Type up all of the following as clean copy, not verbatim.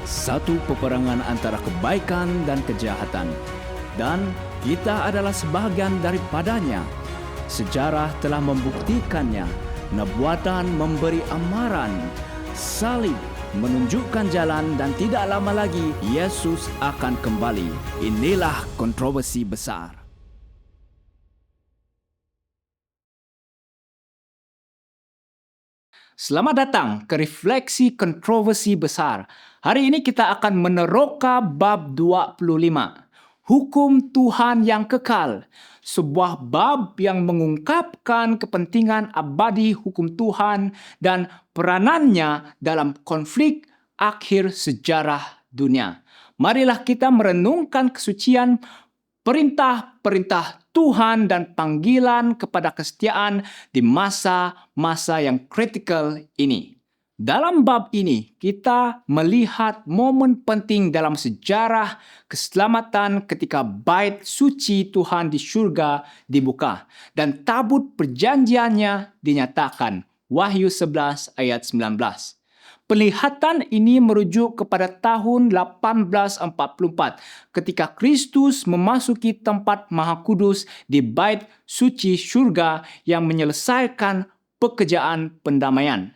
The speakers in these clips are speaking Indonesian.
satu peperangan antara kebaikan dan kejahatan. Dan kita adalah sebahagian daripadanya. Sejarah telah membuktikannya. Nubuatan memberi amaran. Salib menunjukkan jalan dan tidak lama lagi Yesus akan kembali. Inilah kontroversi besar. Selamat datang ke Refleksi Kontroversi Besar. Hari ini kita akan meneroka bab 25. Hukum Tuhan yang kekal. Sebuah bab yang mengungkapkan kepentingan abadi hukum Tuhan dan peranannya dalam konflik akhir sejarah dunia. Marilah kita merenungkan kesucian perintah-perintah Tuhan dan panggilan kepada kesetiaan di masa-masa yang kritikal ini. Dalam bab ini, kita melihat momen penting dalam sejarah keselamatan ketika bait suci Tuhan di surga dibuka dan tabut perjanjiannya dinyatakan. Wahyu 11 ayat 19. Penglihatan ini merujuk kepada tahun 1844 ketika Kristus memasuki tempat Maha Kudus di bait suci surga yang menyelesaikan pekerjaan pendamaian.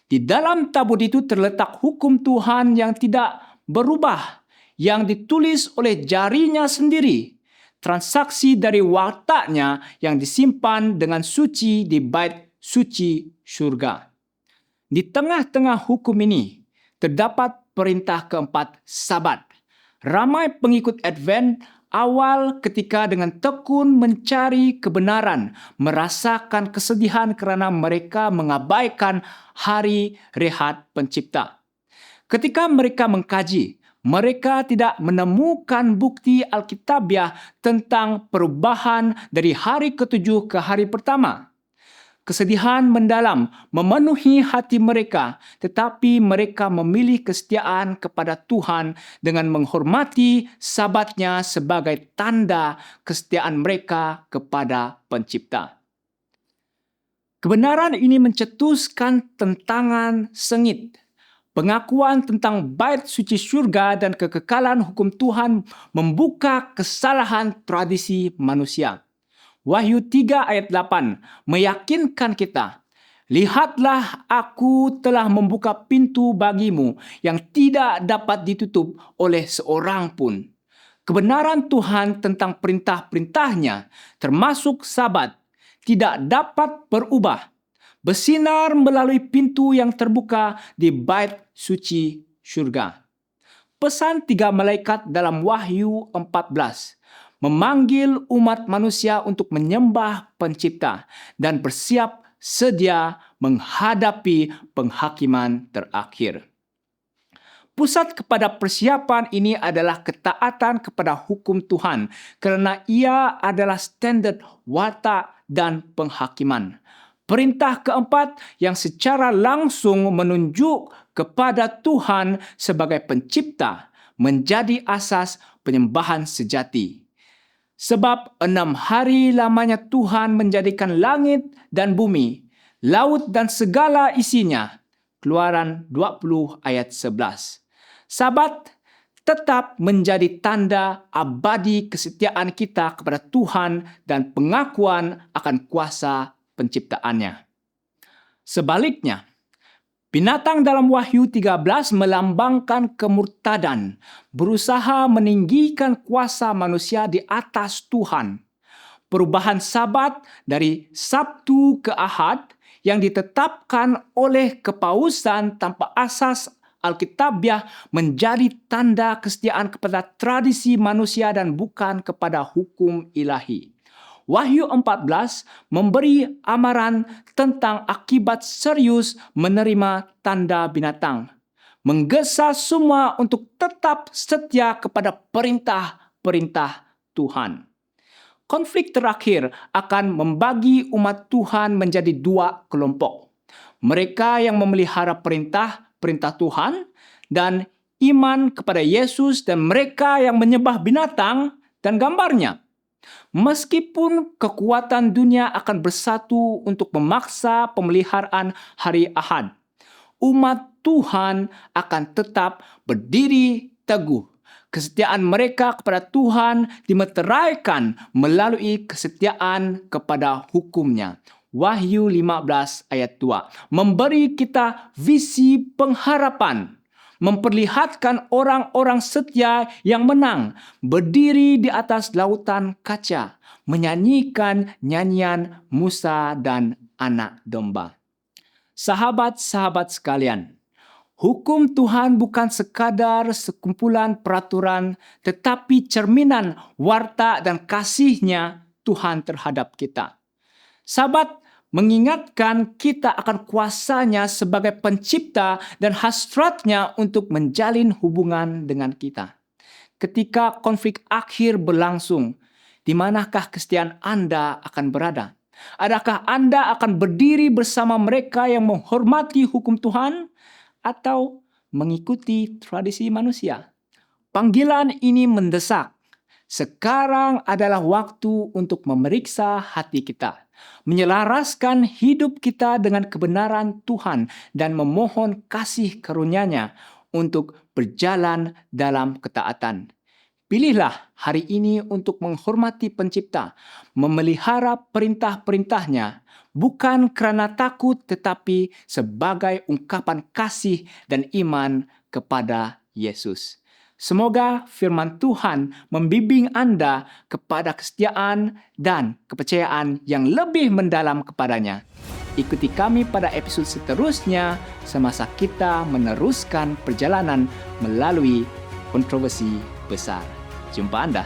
Di dalam tabut itu terletak hukum Tuhan yang tidak berubah, yang ditulis oleh jarinya sendiri. Transaksi dari wataknya yang disimpan dengan suci di bait suci surga. Di tengah-tengah hukum ini, terdapat perintah keempat, Sabat. Ramai pengikut Advent awal ketika dengan tekun mencari kebenaran, merasakan kesedihan kerana mereka mengabaikan hari rehat pencipta. Ketika mereka mengkaji, mereka tidak menemukan bukti Alkitabiah tentang perubahan dari hari ketujuh ke hari pertama. Kesedihan mendalam memenuhi hati mereka, tetapi mereka memilih kesetiaan kepada Tuhan dengan menghormati Sabatnya sebagai tanda kesetiaan mereka kepada Pencipta. Kebenaran ini mencetuskan tentangan sengit. Pengakuan tentang bait suci surga dan kekekalan hukum Tuhan membuka kesalahan tradisi manusia. Wahyu 3 ayat 8 meyakinkan kita, lihatlah aku telah membuka pintu bagimu yang tidak dapat ditutup oleh seorang pun. Kebenaran Tuhan tentang perintah-perintahnya, termasuk Sabat, tidak dapat berubah. Bersinar melalui pintu yang terbuka di bait suci surga. Pesan tiga malaikat dalam Wahyu 14 memanggil umat manusia untuk menyembah Pencipta dan bersiap sedia menghadapi penghakiman terakhir. Pusat kepada persiapan ini adalah ketaatan kepada hukum Tuhan kerana ia adalah standard watak dan penghakiman. Perintah keempat yang secara langsung menunjuk kepada Tuhan sebagai pencipta menjadi asas penyembahan sejati. Sebab 6 hari lamanya Tuhan menjadikan langit dan bumi, laut dan segala isinya. Keluaran 20 ayat 11. Sabat tetap menjadi tanda abadi kesetiaan kita kepada Tuhan dan pengakuan akan kuasa penciptaannya. Sebaliknya, binatang dalam Wahyu 13 melambangkan kemurtadan, berusaha meninggikan kuasa manusia di atas Tuhan. Perubahan Sabat dari Sabtu ke Ahad yang ditetapkan oleh kepausan tanpa asas Alkitabiah menjadi tanda kesetiaan kepada tradisi manusia dan bukan kepada hukum ilahi. Wahyu 14 memberi amaran tentang akibat serius menerima tanda binatang. Menggesa semua untuk tetap setia kepada perintah-perintah Tuhan. Konflik terakhir akan membagi umat Tuhan menjadi dua kelompok. Mereka yang memelihara perintah Tuhan dan iman kepada Yesus dan mereka yang menyembah binatang dan gambarnya. Meskipun kekuatan dunia akan bersatu untuk memaksa pemeliharaan hari Ahad, umat Tuhan akan tetap berdiri teguh. Kesetiaan mereka kepada Tuhan dimeteraikan melalui kesetiaan kepada hukum-Nya. Wahyu 15 ayat 2 memberi kita visi pengharapan, memperlihatkan orang-orang setia yang menang, berdiri di atas lautan kaca, menyanyikan nyanyian Musa dan anak domba. Sahabat-sahabat sekalian, hukum Tuhan bukan sekadar sekumpulan peraturan, tetapi cerminan warta dan kasih-Nya Tuhan terhadap kita. Sahabat, mengingatkan kita akan kuasa-Nya sebagai pencipta dan hasrat-Nya untuk menjalin hubungan dengan kita. Ketika konflik akhir berlangsung, di manakah kesetiaan Anda akan berada? Adakah Anda akan berdiri bersama mereka yang menghormati hukum Tuhan atau mengikuti tradisi manusia? Panggilan ini mendesak. Sekarang adalah waktu untuk memeriksa hati kita, menyelaraskan hidup kita dengan kebenaran Tuhan dan memohon kasih karunia-Nya untuk berjalan dalam ketaatan. Pilihlah hari ini untuk menghormati Pencipta, memelihara perintah-perintah-Nya, bukan kerana takut tetapi sebagai ungkapan kasih dan iman kepada Yesus. Semoga firman Tuhan membimbing Anda kepada kesetiaan dan kepercayaan yang lebih mendalam kepadanya. Ikuti kami pada episod seterusnya semasa kita meneruskan perjalanan melalui kontroversi besar. Jumpa Anda.